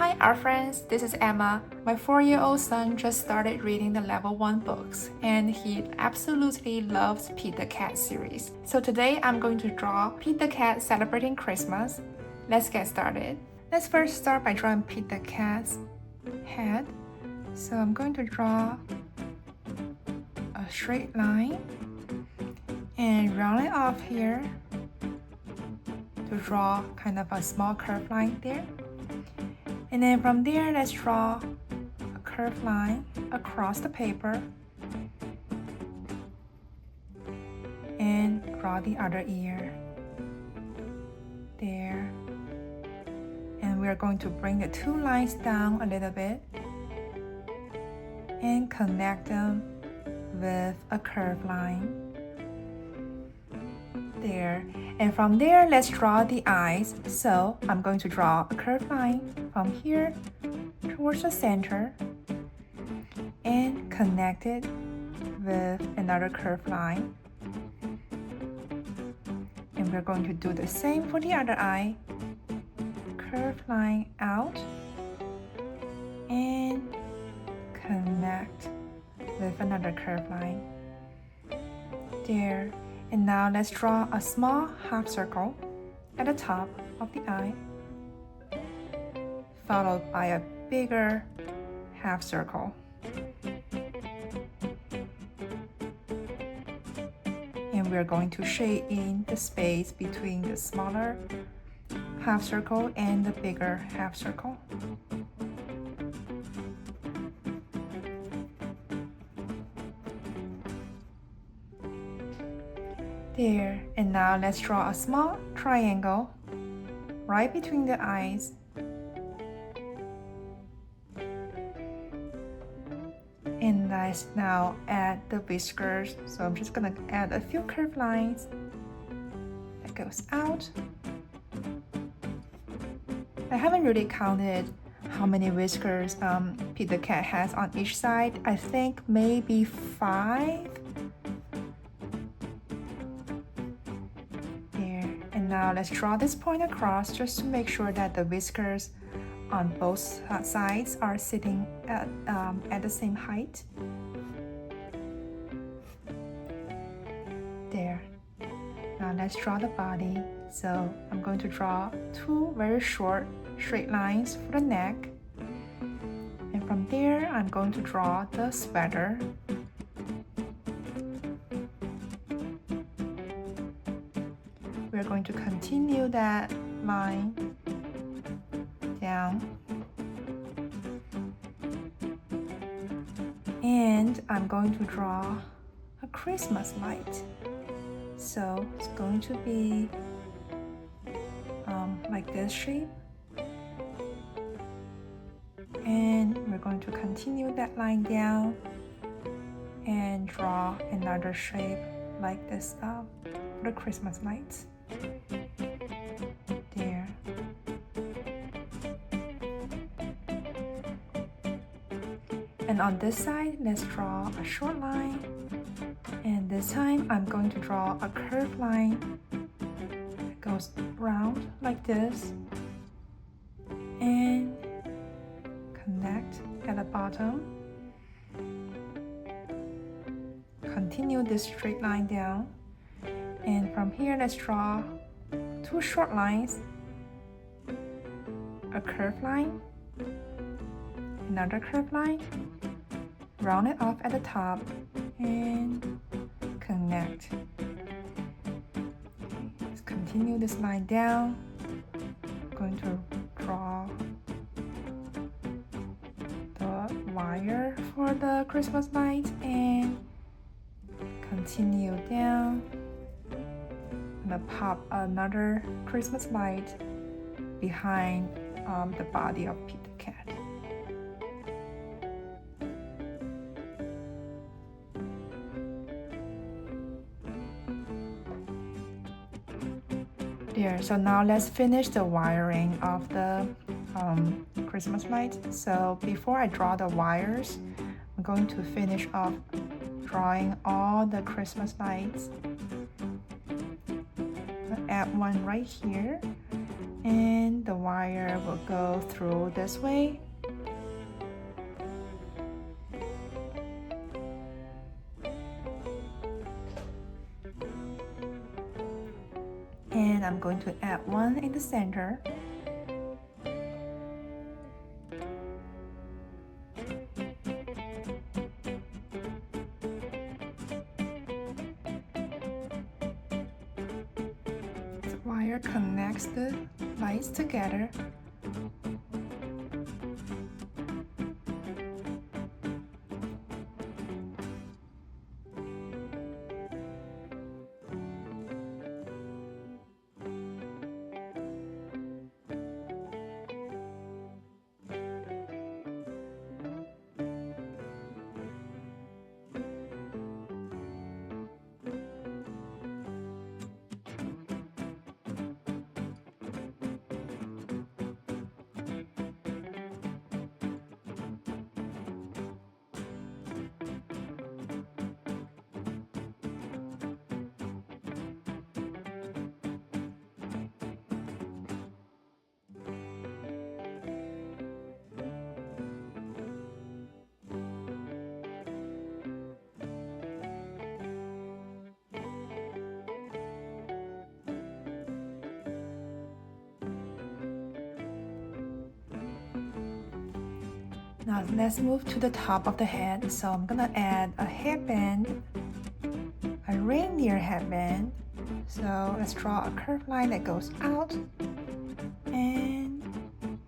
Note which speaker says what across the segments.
Speaker 1: Hi, our friends. This is Emma. My 4-year-old son just started reading the level 1 books, and he absolutely loves Pete the Cat series. So today I'm going to draw Pete the Cat celebrating Christmas. Let's get started. Let's first start by drawing Pete the Cat's head. So I'm going to draw a straight line and round it off here to draw kind of a small curved line there. And then from there, let's draw a curved line across the paper and draw the other ear there. And we're going to bring the two lines down a little bit and connect them with a curved line there. And from there, let's draw the eyes. So I'm going to draw a curved line from here towards the center and connect it with another curved line. And we're going to do the same for the other eye. Curved line out and connect with another curved line there. And now let's draw a small half circle at the top of the eye, followed by a bigger half circle. And we're going to shade in the space between the smaller half circle and the bigger half circle. There, and now let's draw a small triangle right between the eyes. And let's now add the whiskers. So I'm just gonna add a few curved lines that goes out. I haven't really counted how many whiskers Pete the Cat has on each side. I think maybe 5. Now let's draw this point across just to make sure that the whiskers on both sides are sitting at the same height. There. Now let's draw the body. So I'm going to draw 2 very short straight lines for the neck. And from there, I'm going to draw the sweater. We're going to continue that line down. And I'm going to draw a Christmas light. So it's going to be like this shape. And we're going to continue that line down and draw another shape like this for the Christmas lights. There. And on this side, let's draw a short line. And this time, I'm going to draw a curved line that goes round like this and connect at the bottom. Continue this straight line down. And from here, let's draw 2 short lines, a curved line, another curved line, round it off at the top, and connect. Let's continue this line down. I'm going to draw the wire for the Christmas light and continue down. I'm gonna pop another Christmas light behind the body of Pete the Cat. There, so now let's finish the wiring of the Christmas light. So before I draw the wires, I'm going to finish off drawing all the Christmas lights. Add one right here and the wire will go through this way. And I'm going to add one in the center. The wire connects the lights together. Now let's move to the top of the head. So I'm gonna add a headband, a reindeer headband. So let's draw a curved line that goes out and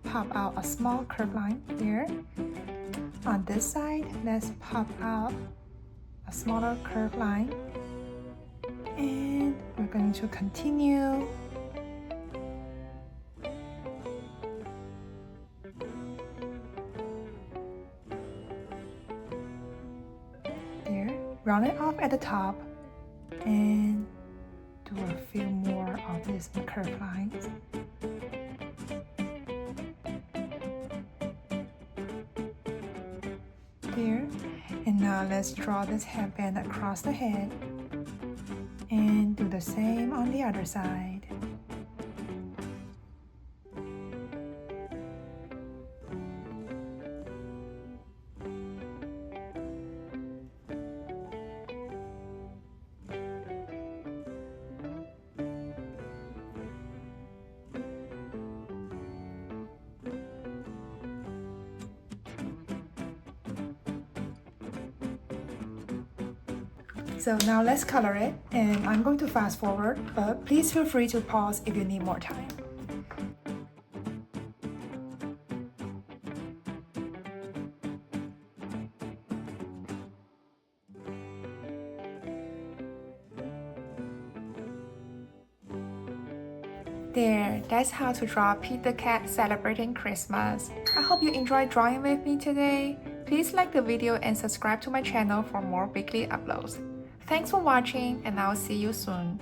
Speaker 1: pop out a small curved line there. On this side, let's pop out a smaller curved line. And we're going to continue. Round it off at the top and do a few more of these curved lines. There. And now let's draw this headband across the head and do the same on the other side. So now let's color it, and I'm going to fast forward, but please feel free to pause if you need more time. There, that's how to draw Pete the Cat celebrating Christmas. I hope you enjoyed drawing with me today. Please like the video and subscribe to my channel for more weekly uploads. Thanks for watching, and I'll see you soon.